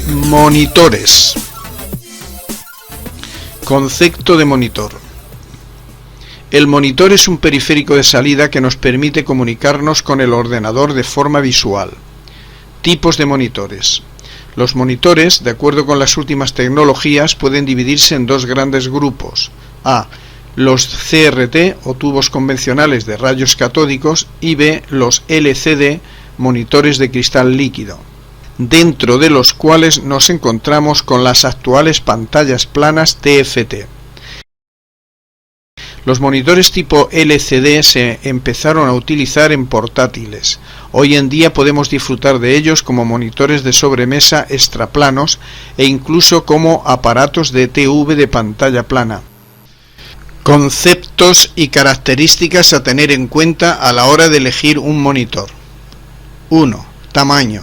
Monitores. Concepto de monitor. El monitor es un periférico de salida que nos permite comunicarnos con el ordenador de forma visual. Tipos de monitores. Los monitores, de acuerdo con las últimas tecnologías, pueden dividirse en dos grandes grupos. A. Los CRT o tubos convencionales de rayos catódicos y B. Los LCD, monitores de cristal líquido, dentro de los cuales nos encontramos con las actuales pantallas planas TFT. Los monitores tipo LCD se empezaron a utilizar en portátiles. Hoy en día podemos disfrutar de ellos como monitores de sobremesa extraplanos e incluso como aparatos de TV de pantalla plana. Conceptos y características a tener en cuenta a la hora de elegir un monitor. 1. Tamaño.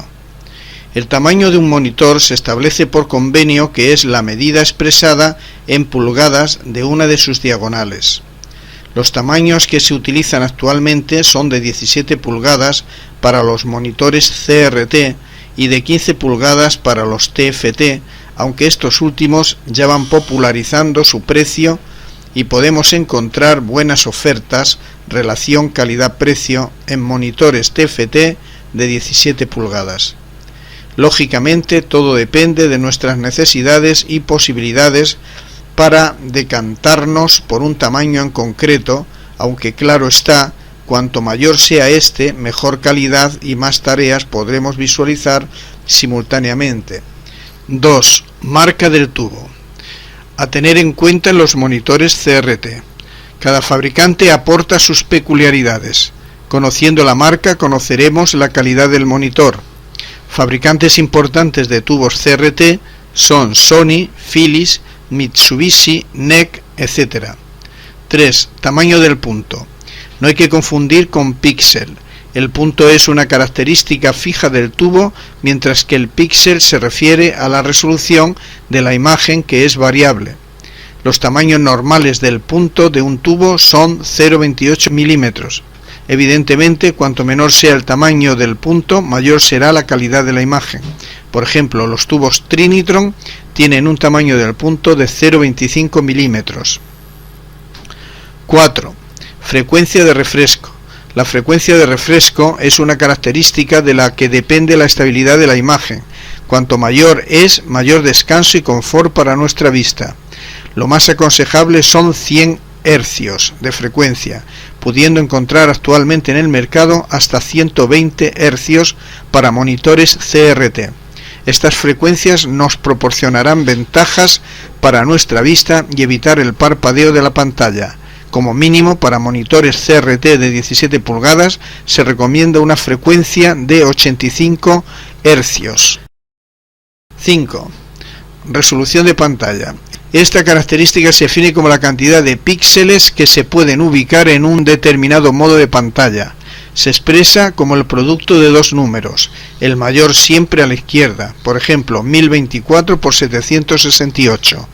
El tamaño de un monitor se establece por convenio, que es la medida expresada en pulgadas de una de sus diagonales. Los tamaños que se utilizan actualmente son de 17 pulgadas para los monitores CRT y de 15 pulgadas para los TFT, aunque estos últimos ya van popularizando su precio y podemos encontrar buenas ofertas relación calidad-precio en monitores TFT de 17 pulgadas. Lógicamente, todo depende de nuestras necesidades y posibilidades para decantarnos por un tamaño en concreto, aunque claro está, cuanto mayor sea este, mejor calidad y más tareas podremos visualizar simultáneamente. 2. Marca del tubo. A tener en cuenta en los monitores CRT. Cada fabricante aporta sus peculiaridades. Conociendo la marca, conoceremos la calidad del monitor. Fabricantes importantes de tubos CRT son Sony, Philips, Mitsubishi, NEC, etc. 3. Tamaño del punto. No hay que confundir con píxel. El punto es una característica fija del tubo, mientras que el píxel se refiere a la resolución de la imagen, que es variable. Los tamaños normales del punto de un tubo son 0,28 milímetros. Evidentemente, cuanto menor sea el tamaño del punto, mayor será la calidad de la imagen. Por ejemplo, los tubos Trinitron tienen un tamaño del punto de 0,25 milímetros. 4. Frecuencia de refresco. La frecuencia de refresco es una característica de la que depende la estabilidad de la imagen. Cuanto mayor es, mayor descanso y confort para nuestra vista. Lo más aconsejable son 100 hercios de frecuencia, pudiendo encontrar actualmente en el mercado hasta 120 hercios para monitores CRT. Estas frecuencias nos proporcionarán ventajas para nuestra vista y evitar el parpadeo de la pantalla. Como mínimo, para monitores CRT de 17 pulgadas se recomienda una frecuencia de 85 hercios. 5. Resolución de pantalla. Esta característica se define como la cantidad de píxeles que se pueden ubicar en un determinado modo de pantalla. Se expresa como el producto de dos números, el mayor siempre a la izquierda, por ejemplo 1024 por 768.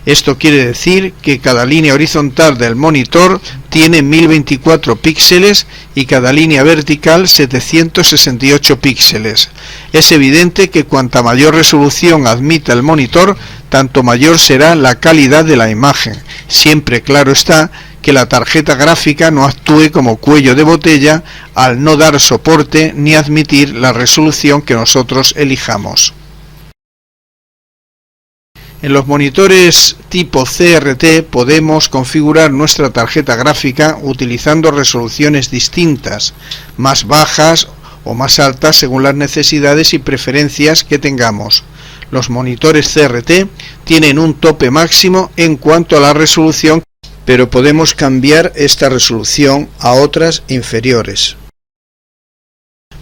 Esto quiere decir que cada línea horizontal del monitor tiene 1024 píxeles y cada línea vertical 768 píxeles. Es evidente que cuanta mayor resolución admita el monitor, tanto mayor será la calidad de la imagen. Siempre claro está que la tarjeta gráfica no actúe como cuello de botella al no dar soporte ni admitir la resolución que nosotros elijamos. En los monitores tipo CRT podemos configurar nuestra tarjeta gráfica utilizando resoluciones distintas, más bajas o más altas según las necesidades y preferencias que tengamos. Los monitores CRT tienen un tope máximo en cuanto a la resolución, pero podemos cambiar esta resolución a otras inferiores.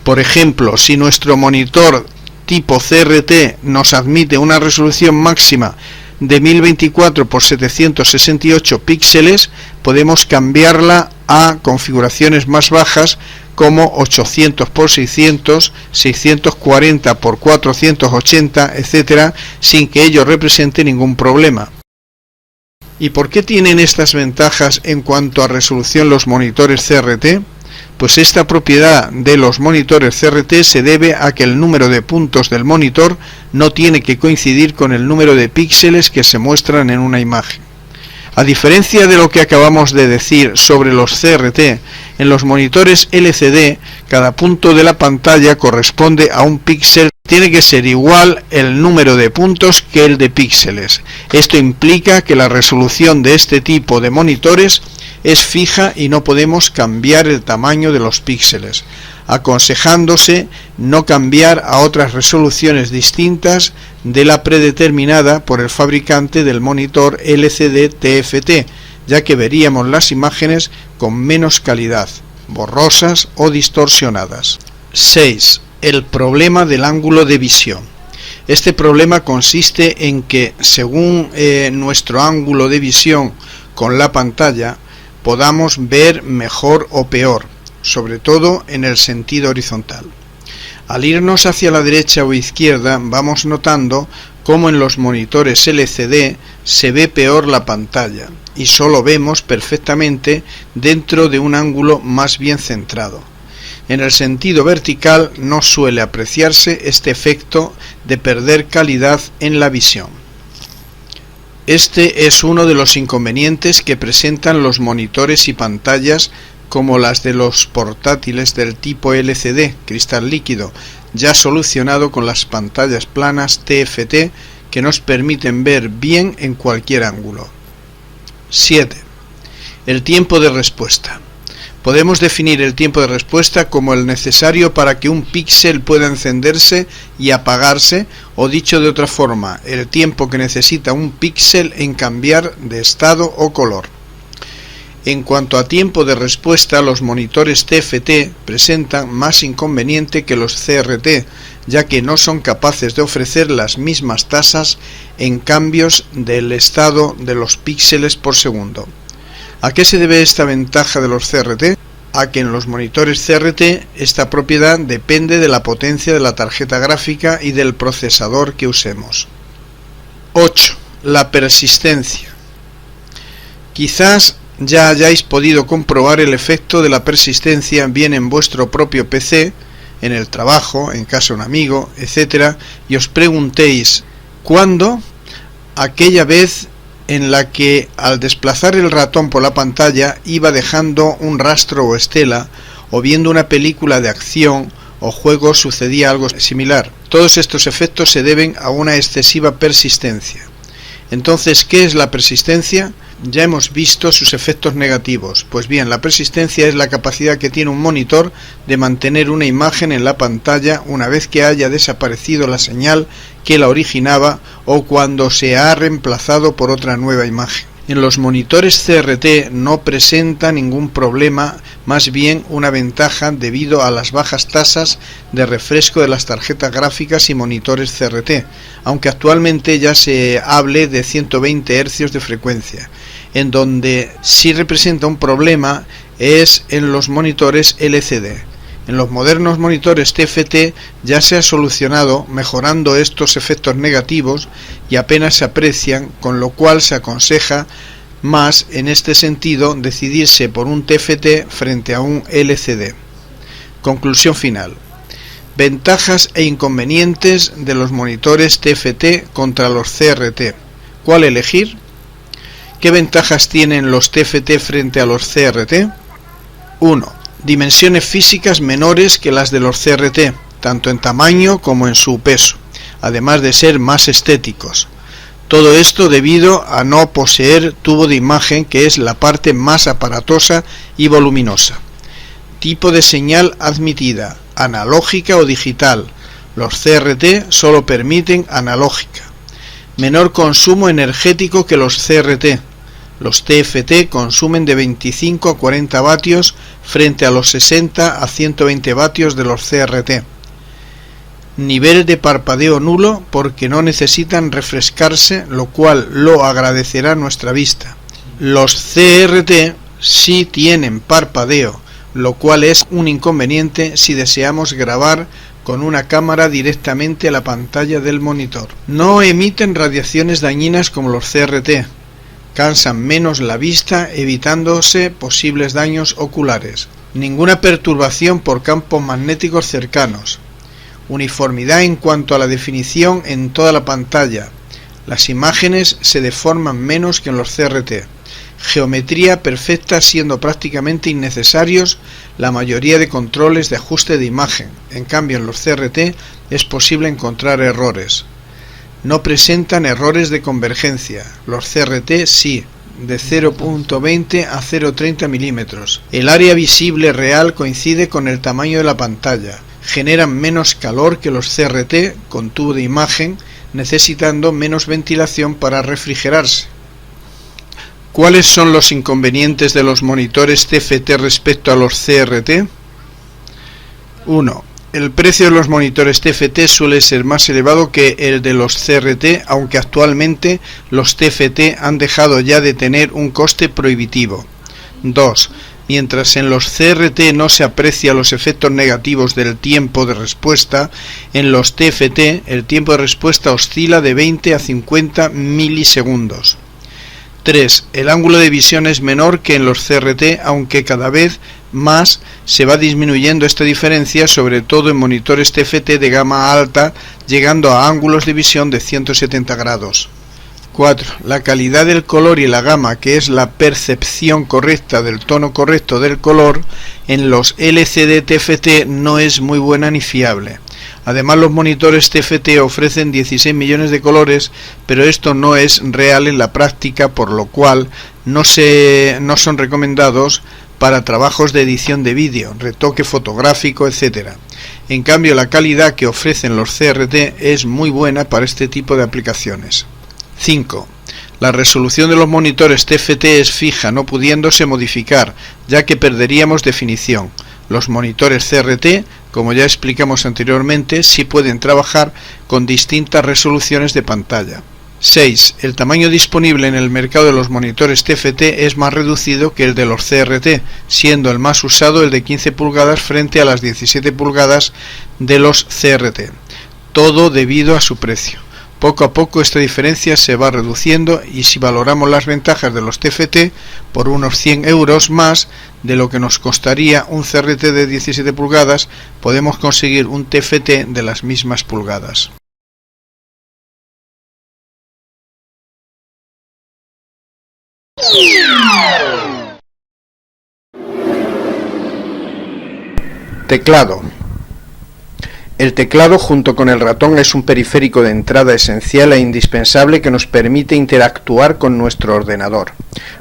Por ejemplo, si nuestro monitor tipo CRT nos admite una resolución máxima de 1024 por 768 píxeles, podemos cambiarla a configuraciones más bajas como 800 por 600, 640 por 480, etc., sin que ello represente ningún problema. ¿Y por qué tienen estas ventajas en cuanto a resolución los monitores CRT? pues esta propiedad de los monitores CRT se debe a que el número de puntos del monitor no tiene que coincidir con el número de píxeles que se muestran en una imagen. A diferencia de lo que acabamos de decir sobre los CRT, en los monitores LCD, cada punto de la pantalla corresponde a un píxel. Tiene que ser igual el número de puntos que el de píxeles. Esto implica que la resolución de este tipo de monitores es fija y no podemos cambiar el tamaño de los píxeles, aconsejándose no cambiar a otras resoluciones distintas de la predeterminada por el fabricante del monitor LCD TFT, ya que veríamos las imágenes con menos calidad, borrosas o distorsionadas. 6. El problema del ángulo de visión. Este problema consiste en que, según nuestro ángulo de visión con la pantalla, podamos ver mejor o peor, sobre todo en el sentido horizontal. Al irnos hacia la derecha o izquierda, vamos notando cómo en los monitores LCD se ve peor la pantalla y solo vemos perfectamente dentro de un ángulo más bien centrado. En el sentido vertical no suele apreciarse este efecto de perder calidad en la visión. Este es uno de los inconvenientes que presentan los monitores y pantallas como las de los portátiles del tipo LCD, cristal líquido, ya solucionado con las pantallas planas TFT que nos permiten ver bien en cualquier ángulo. 7. El tiempo de respuesta. Podemos definir el tiempo de respuesta como el necesario para que un píxel pueda encenderse y apagarse, o dicho de otra forma, el tiempo que necesita un píxel en cambiar de estado o color. En cuanto a tiempo de respuesta, los monitores TFT presentan más inconveniente que los CRT, ya que no son capaces de ofrecer las mismas tasas en cambios del estado de los píxeles por segundo. ¿A qué se debe esta ventaja de los CRT? A que en los monitores CRT esta propiedad depende de la potencia de la tarjeta gráfica y del procesador que usemos. 8. La persistencia. Quizás ya hayáis podido comprobar el efecto de la persistencia bien en vuestro propio PC, en el trabajo, en casa de un amigo, etc. y os preguntéis, ¿cuándo? Aquella vez en la que al desplazar el ratón por la pantalla iba dejando un rastro o estela, o viendo una película de acción o juego sucedía algo similar. Todos estos efectos se deben a una excesiva persistencia. Entonces, ¿qué es la persistencia? Ya hemos visto sus efectos negativos. Pues bien, la persistencia es la capacidad que tiene un monitor de mantener una imagen en la pantalla una vez que haya desaparecido la señal que la originaba o cuando se ha reemplazado por otra nueva imagen. En los monitores CRT no presenta ningún problema, más bien una ventaja debido a las bajas tasas de refresco de las tarjetas gráficas y monitores CRT, aunque actualmente ya se hable de 120 Hz de frecuencia. En donde sí representa un problema es en los monitores LCD. En los modernos monitores TFT ya se ha solucionado mejorando estos efectos negativos y apenas se aprecian, con lo cual se aconseja más en este sentido decidirse por un TFT frente a un LCD. Conclusión final. Ventajas e inconvenientes de los monitores TFT contra los CRT. ¿Cuál elegir? ¿Qué ventajas tienen los TFT frente a los CRT? 1. Dimensiones físicas menores que las de los CRT, tanto en tamaño como en su peso, además de ser más estéticos. Todo esto debido a no poseer tubo de imagen, que es la parte más aparatosa y voluminosa. Tipo de señal admitida, analógica o digital. Los CRT solo permiten analógica. Menor consumo energético que los CRT. Los TFT consumen de 25 a 40 vatios frente a los 60 a 120 vatios de los CRT. Nivel de parpadeo nulo porque no necesitan refrescarse, lo cual lo agradecerá nuestra vista. Los CRT sí tienen parpadeo, lo cual es un inconveniente si deseamos grabar con una cámara directamente a la pantalla del monitor. No emiten radiaciones dañinas como los CRT. Cansan menos la vista, evitándose posibles daños oculares. Ninguna perturbación por campos magnéticos cercanos. Uniformidad en cuanto a la definición en toda la pantalla. Las imágenes se deforman menos que en los CRT. Geometría perfecta, siendo prácticamente innecesarios la mayoría de controles de ajuste de imagen. En cambio, en los CRT es posible encontrar errores. No presentan errores de convergencia. Los CRT sí, de 0.20 a 0.30 milímetros. El área visible real coincide con el tamaño de la pantalla. Generan menos calor que los CRT con tubo de imagen, necesitando menos ventilación para refrigerarse. ¿Cuáles son los inconvenientes de los monitores TFT respecto a los CRT? 1. El precio de los monitores TFT suele ser más elevado que el de los CRT, aunque actualmente los TFT han dejado ya de tener un coste prohibitivo. 2. Mientras en los CRT no se aprecia los efectos negativos del tiempo de respuesta, en los TFT el tiempo de respuesta oscila de 20 a 50 milisegundos. 3. El ángulo de visión es menor que en los CRT, aunque cada vez más se va disminuyendo esta diferencia, sobre todo en monitores TFT de gama alta, llegando a ángulos de visión de 170 grados. 4. La calidad del color y la gama, que es la percepción correcta del tono correcto del color, en los LCD TFT no es muy buena ni fiable. Además, los monitores TFT ofrecen 16 millones de colores, pero esto no es real en la práctica, por lo cual no son recomendados para trabajos de edición de vídeo, retoque fotográfico, etc. En cambio, la calidad que ofrecen los CRT es muy buena para este tipo de aplicaciones. 5. La resolución de los monitores TFT es fija, no pudiéndose modificar, ya que perderíamos definición. Los monitores CRT, como ya explicamos anteriormente, sí pueden trabajar con distintas resoluciones de pantalla. 6. El tamaño disponible en el mercado de los monitores TFT es más reducido que el de los CRT, siendo el más usado el de 15 pulgadas frente a las 17 pulgadas de los CRT. Todo debido a su precio. Poco a poco esta diferencia se va reduciendo, y si valoramos las ventajas de los TFT, por unos 100 euros más de lo que nos costaría un CRT de 17 pulgadas, podemos conseguir un TFT de las mismas pulgadas. Teclado. El teclado, junto con el ratón, es un periférico de entrada esencial e indispensable que nos permite interactuar con nuestro ordenador.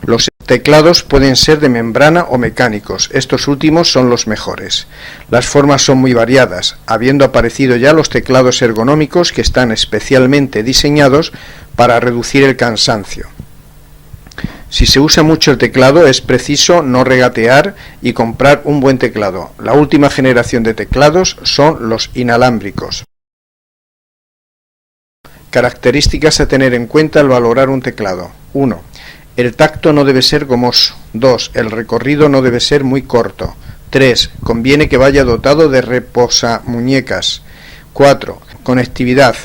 Los teclados pueden ser de membrana o mecánicos, estos últimos son los mejores. Las formas son muy variadas, habiendo aparecido ya los teclados ergonómicos, que están especialmente diseñados para reducir el cansancio. Si se usa mucho el teclado, es preciso no regatear y comprar un buen teclado. La última generación de teclados son los inalámbricos. Características a tener en cuenta al valorar un teclado. 1. El tacto no debe ser gomoso. 2. El recorrido no debe ser muy corto. 3. Conviene que vaya dotado de reposamuñecas. 4. Conectividad.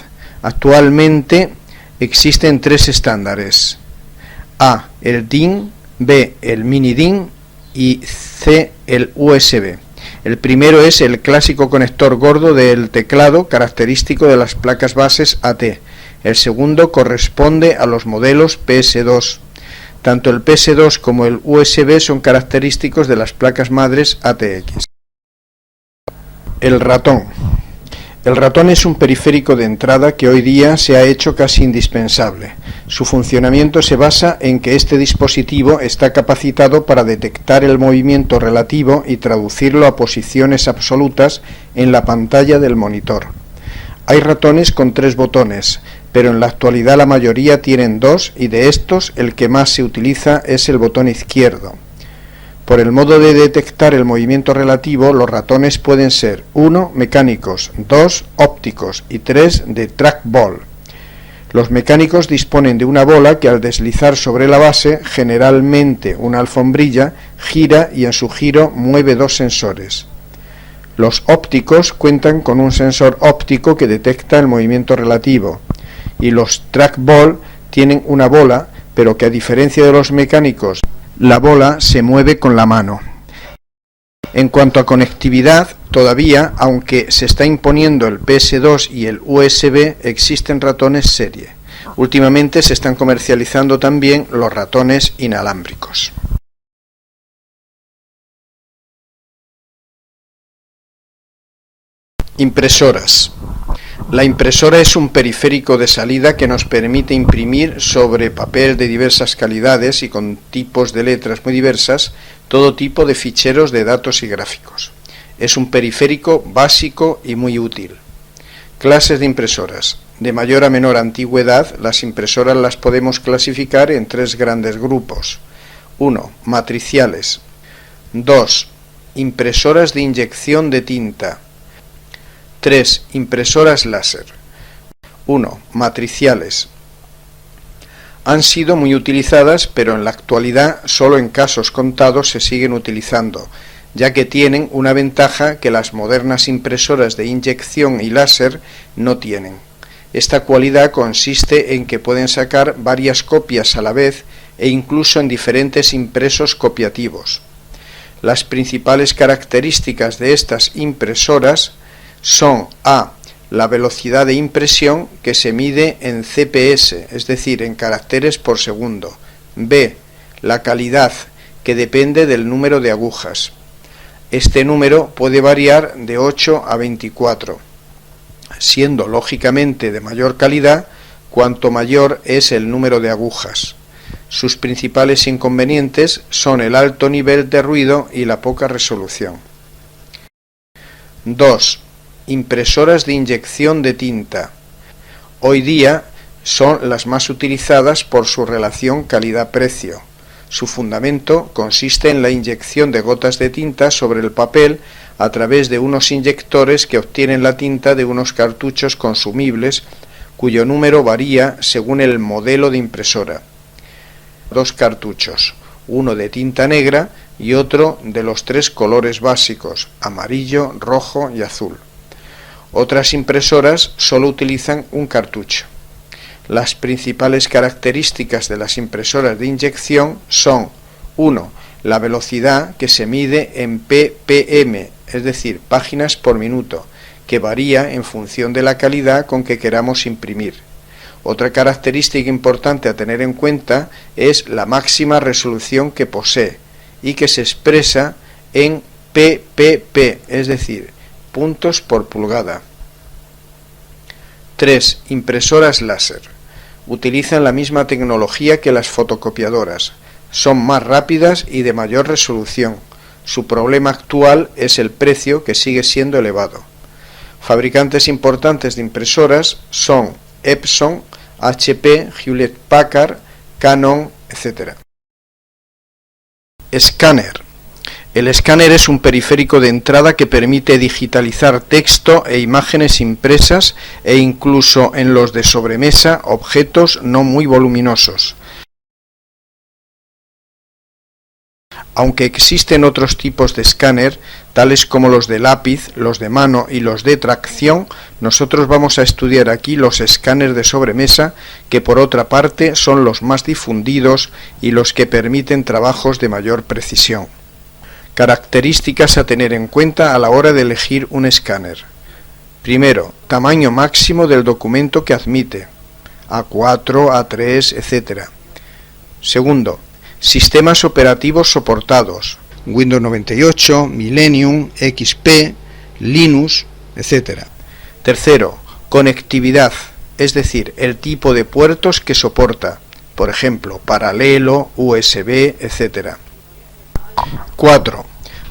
Actualmente existen 3 estándares. A. El DIN, B. El mini DIN y C. El USB. El primero es el clásico conector gordo del teclado, característico de las placas bases AT. El segundo corresponde a los modelos PS2. Tanto el PS2 como el USB son característicos de las placas madres ATX. El ratón. El ratón es un periférico de entrada que hoy día se ha hecho casi indispensable. Su funcionamiento se basa en que este dispositivo está capacitado para detectar el movimiento relativo y traducirlo a posiciones absolutas en la pantalla del monitor. Hay ratones con 3 botones, pero en la actualidad la mayoría tienen 2, y de estos el que más se utiliza es el botón izquierdo. Por el modo de detectar el movimiento relativo, los ratones pueden ser 1. Mecánicos, 2. Ópticos y 3. de trackball. Los mecánicos disponen de una bola que, al deslizar sobre la base, generalmente una alfombrilla, gira y en su giro mueve 2 sensores. Los ópticos cuentan con un sensor óptico que detecta el movimiento relativo, y los trackball tienen una bola, pero que, a diferencia de los mecánicos, la bola se mueve con la mano. En cuanto a conectividad, todavía, aunque se está imponiendo el PS2 y el USB, existen ratones serie. Últimamente se están comercializando también los ratones inalámbricos. Impresoras. La impresora es un periférico de salida que nos permite imprimir sobre papel de diversas calidades y con tipos de letras muy diversas todo tipo de ficheros de datos y gráficos. Es un periférico básico y muy útil. Clases de impresoras. De mayor a menor antigüedad, las impresoras las podemos clasificar en tres grandes grupos. 1. Matriciales. 2. Impresoras de inyección de tinta. 3. Impresoras láser. 1. Matriciales. Han sido muy utilizadas, pero en la actualidad solo en casos contados se siguen utilizando, ya que tienen una ventaja que las modernas impresoras de inyección y láser no tienen. Esta cualidad consiste en que pueden sacar varias copias a la vez e incluso en diferentes impresos copiativos. Las principales características de estas impresoras son a. La velocidad de impresión, que se mide en CPS, es decir, en caracteres por segundo. B. La calidad, que depende del número de agujas. Este número puede variar de 8 a 24, siendo lógicamente de mayor calidad cuanto mayor es el número de agujas. Sus principales inconvenientes son el alto nivel de ruido y la poca resolución. 2. Impresoras de inyección de tinta. Hoy día son las más utilizadas por su relación calidad-precio. Su fundamento consiste en la inyección de gotas de tinta sobre el papel a través de unos inyectores que obtienen la tinta de unos cartuchos consumibles cuyo número varía según el modelo de impresora. 2 cartuchos, uno de tinta negra y otro de los 3 colores básicos, amarillo, rojo y azul. Otras impresoras solo utilizan un cartucho. Las principales características de las impresoras de inyección son 1. La velocidad, que se mide en ppm, es decir, páginas por minuto, que varía en función de la calidad con que queramos imprimir. Otra característica importante a tener en cuenta es la máxima resolución que posee y que se expresa en ppp, es decir, puntos por pulgada. 3. Impresoras láser. Utilizan la misma tecnología que las fotocopiadoras. Son más rápidas y de mayor resolución. Su problema actual es el precio, que sigue siendo elevado. Fabricantes importantes de impresoras son Epson, HP, Hewlett Packard, Canon, etc. Escáner. El escáner es un periférico de entrada que permite digitalizar texto e imágenes impresas e incluso en los de sobremesa objetos no muy voluminosos. Aunque existen otros tipos de escáner, tales como los de lápiz, los de mano y los de tracción, nosotros vamos a estudiar aquí los escáneres de sobremesa, que por otra parte son los más difundidos y los que permiten trabajos de mayor precisión. Características a tener en cuenta a la hora de elegir un escáner. Primero, tamaño máximo del documento que admite, A4, A3, etc. Segundo, sistemas operativos soportados, Windows 98, Millennium, XP, Linux, etc. Tercero, conectividad, es decir, el tipo de puertos que soporta, por ejemplo, paralelo, USB, etc. 4.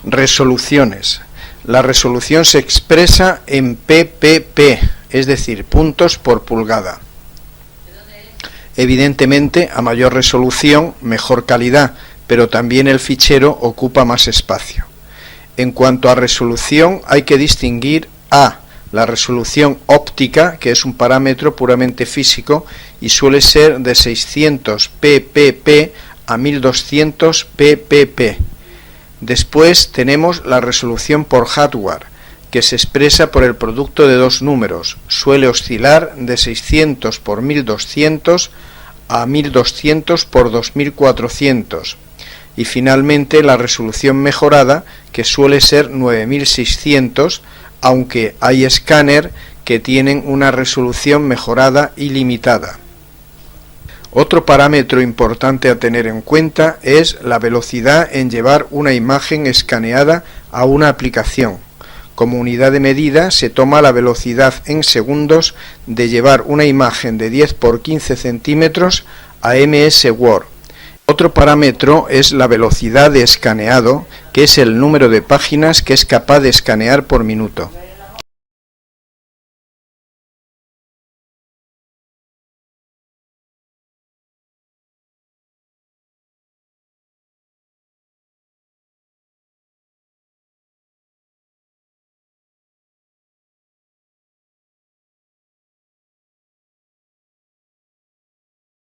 Resoluciones. La resolución se expresa en ppp, es decir, puntos por pulgada. Evidentemente, a mayor resolución, mejor calidad, pero también el fichero ocupa más espacio. En cuanto a resolución, hay que distinguir a. La resolución óptica, que es un parámetro puramente físico y suele ser de 600 ppp a 1200 ppp. Después tenemos la resolución por hardware, que se expresa por el producto de dos números. Suele oscilar de 600 por 1200 a 1200 por 2400 y finalmente la resolución mejorada, que suele ser 9600, aunque hay escáner que tienen una resolución mejorada y limitada. Otro parámetro importante a tener en cuenta es la velocidad en llevar una imagen escaneada a una aplicación. Como unidad de medida se toma la velocidad en segundos de llevar una imagen de 10 por 15 centímetros a MS Word. Otro parámetro es la velocidad de escaneado, que es el número de páginas que es capaz de escanear por minuto.